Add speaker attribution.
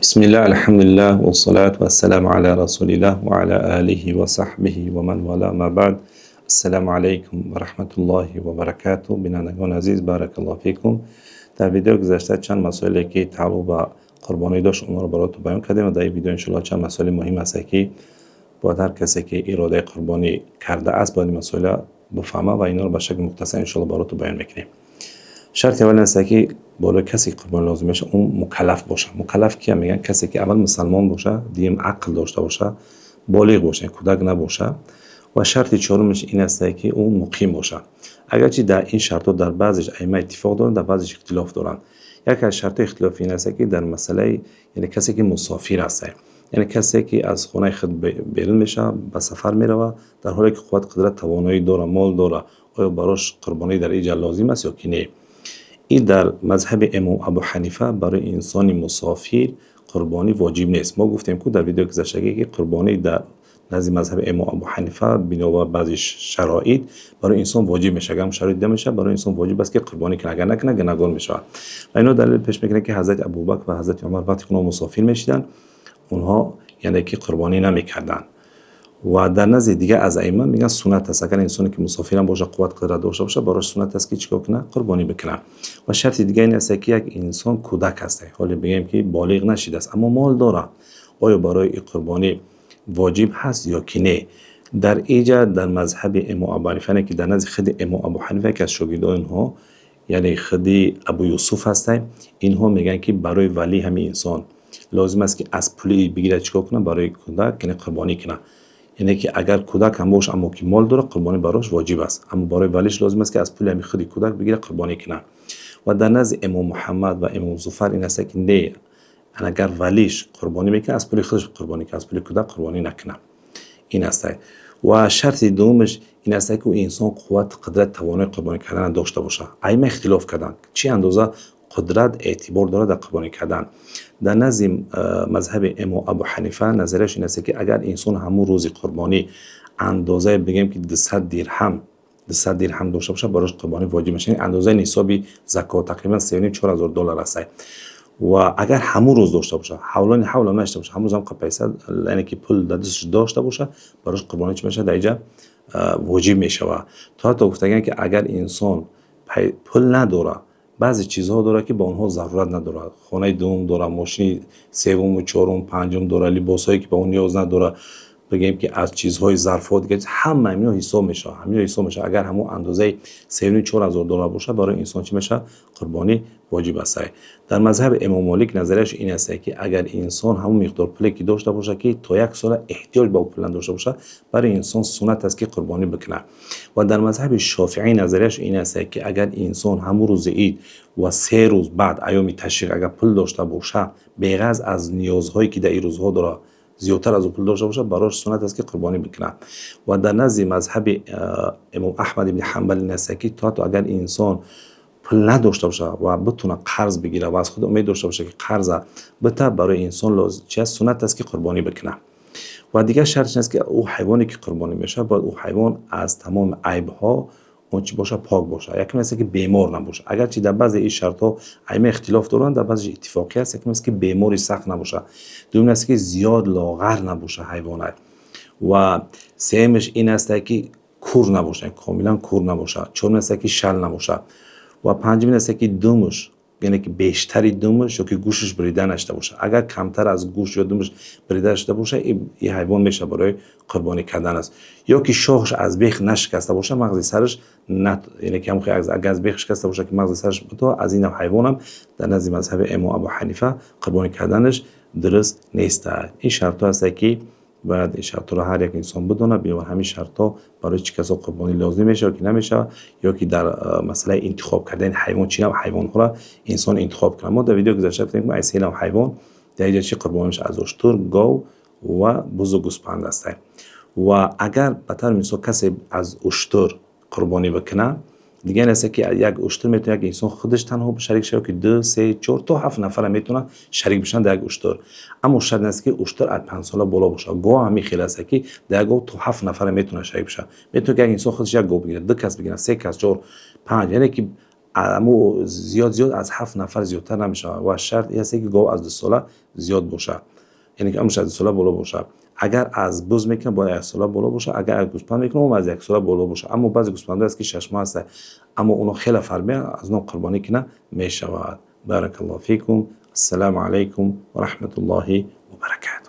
Speaker 1: بسم الله الحمد لله والصلاة والسلام على رسول الله وعلى آله وصحبه ومن والاه ما بعد. السلام علیکم و رحمت الله و برکاته. بینندگان عزیز، بارک الله فیکم. در ویدیو گذشته چند مسائلی که تعلق به قربانی داشت اونها رو براتون بیان کردیم و در این ویدیو ان شاء الله چند مسئله مهم است که باید هر کسی که اراده قربانی کرده است باید این مسائل بفهمه و اینا رو به شکل مختصر ان شاء الله براتون بیان میکنیم. شرط اول است که بالا کسی قربانی لازم باشه اون مکلف باشه. مکلف کیه؟ میگن کسی که اول مسلمان باشه، دیم عقل داشته باشه، بالغ باشه، کودک نباشه. و شرط چهارمش این است که اون مقیم باشه. اگرچه در این شرط در بعضیش ائمه اتفاق دارن، در بعضیش اختلاف دارن. یکی از شرط اختلافی این است که در مسئله یعنی کسی که مسافر است، یعنی کسی که از خانه خود بیرون میشه، به سفر میره در حالی که قوت قدرت توانایی داره، مال داره، آیا براش قربانی در اینجا لازم است یا که نه؟ این در مذهب امام ابو حنیفه برای انسان مسافر قربانی واجب نیست. ما گفتیم که در ویدیو گذشته که قربانی در نزد مذهب امام ابو حنیفه بنا بر بعضی شرایط برای انسان واجب میشه. اگر شرایط نمیشه برای انسان واجب است که قربانی کنه، اگر نکنه گناهگار میشه. و اینو دلیل پیش میکنه که حضرت ابوبکر و حضرت عمر وقتی که مسافر میشدن اونها یعنی که قربانی نمیکردن. و در نزد دیگه از ائمه میگن سنت است، اگر انسانی که مسافر هم باشه، قوت قدرت داشته باشه، براش سنت است که چیکار کنه؟ قربانی بکنه. و شرط دیگه این است که یک انسان کودک است، حالا بگیم که بالغ نشده است اما مال داره، آیا برای قربانی واجب هست یا که نه؟ در اینجا در مذهب امام ابو حنیفه که در نزد خود امام ابو حنیفه که از شاگردان اینها یعنی خود ابو یوسف هستن، اینها میگن که برای ولی همین انسان لازم است که از پولی بگیره چیکار کنه؟ برای کودک یعنی قربانی کنه. یعنی که اگر کودک هم باشه اما که مال داره قربانی براش واجب است، اما برای ولیش لازم است که از پول خود کودک بگیره قربانی کنه. و در نزد امام محمد و امام ظفر این است که نه، اگر ولیش قربانی میکنه از پول خودش قربانی کنه، از پول کودک قربانی نکنه. این است. و شرط دومش این است که انسان قوت قدرت توانایی قربانی کردن داشته باشه. ائمه اختلاف کردن چه اندازه قدرت اعتبار داره در قربانی کردن. در نزد مذهب امام ابو حنیفه نظرش این است که اگر انسان همون روز قربانی اندازه بگیم که 200 درهم داشته باشه براش قربانی واجب میشه. اندازه نصابی زکات تقریبا 3,500 دلار است. و اگر همون روز داشته باشه، حولا نشته باشه، همون روز هم پیسه یعنی که پول دستش داشته باشه براش قربانی چه میشه؟ در اینجا واجب میشه. و تا گفتگن که اگر انسان پول نداره، بعضی چیزها داره که با اونها ضرورت نداره، خانه دوم داره، ماشین سوم و چهارم پنجم داره، لباسایی که با اون نیاز نداره، بگیم که از چیزهای ظرفات دیگه همه اینا حساب میشه. اگر همون اندازه 3,400 دلار باشه برای انسان چی میشه؟ قربانی واجب است. در مذهب امام مالک نظرش این است که اگر انسان همون مقدار پولی که داشته باشه که تا یک سال احتیاج به پول داشته باشه برای انسان سنت است که قربانی بکنه. و در مذهب شافعی نظرش این است که اگر انسان همون روز عید و 3 روز بعد ایام تشریق اگر پول داشته باشه بغض از نیازهایی که در این روزها داره زیادتر از پول داشته باشه براش سنت است که قربانی بکنه. و در نزد مذهب امام احمد بن حنبل این است که تا اگر انسان پول نداشته باشه و بتونه قرض بگیره و از خود امید داشته باشه که قرض بده برای انسان لازم چه سنت است که قربانی بکنه. و دیگه شرط است که او حیوانی که قربانی میشه باید او حیوان از تمام عیب‌ها اون چی باشه؟ پاک باشه. یکی مثل که بیمار نباشه. اگرچه در بعضی این شرط‌ها ائمه اختلاف دارن، در بعضی اتفاقی است. یکی مثل که بیماری سخت نباشه، دوم است که زیاد لاغر نباشه حیوانات، و سومش این است که کور نباشه، کاملا کور نباشه، چهارم است که شل نباشه، و پنجم است که دمش یعنی که بیشتری دمش یا که گوشش بریده نشده باشه. اگر کمتر از گوش یا دمش بریده شده باشه این حیوان میشه برای قربانی کردن است. یا که شاخش از بیخ نشکسته باشه، مغز سرش یعنی که اگر از بیخ شکسته باشه که مغز سرش بتو از این حیوان هم در نزد مذهب امام ابو حنیفه قربانی کردنش درست نیست. این شرط است که باید این شرط را هر یک انسان بدونه. بیان همین شرط ها برای چه کسا قربانی لازم میشه یا که نمیشه، یا که در مسئله انتخاب کردن حیوان چی نوع حیوان ها را انسان انتخاب کنه. ما در ویدیو گذشته گفتیم که از نوع حیوان در اینجا چی قربانی میشه؟ از اشتر، گاو و بز و گوسپند است. و اگر به طور مثال کسی از اشتر قربانی بکنه دیگه است که یک اشتر میتونه یک انسان خودش تنها شریک شه که 2 3 4 تا 7 نفر میتونه شریک بشن در یک اشتر. اما شرط است که اشتر از 5 سال بالا باشه. گاو هم خیلی است که در گاو تا 7 نفر میتونه شریک بشه. میتونه که یک انسان خودش یک گاو بگیره، 2 کس بگیره، 3 کس، 4 5، یعنی که اما زیاد از 7 نفر زیادتر نمیشه و شرط است که گاو از 2 ساله زیاد باشه، یعنی که امش از 2 ساله بالا باشه. اگر از بز میکنه باید 1 ساله بالا باشه، اگر از گوسفند میکنه از 1 ساله بالا باشه. اما بعضی گوسفند هست که 6 ماه است اما اونو خیلی فربه از نوع قربانی کنه میشود. بارک الله فیکم. السلام علیکم و رحمت الله و برکاته.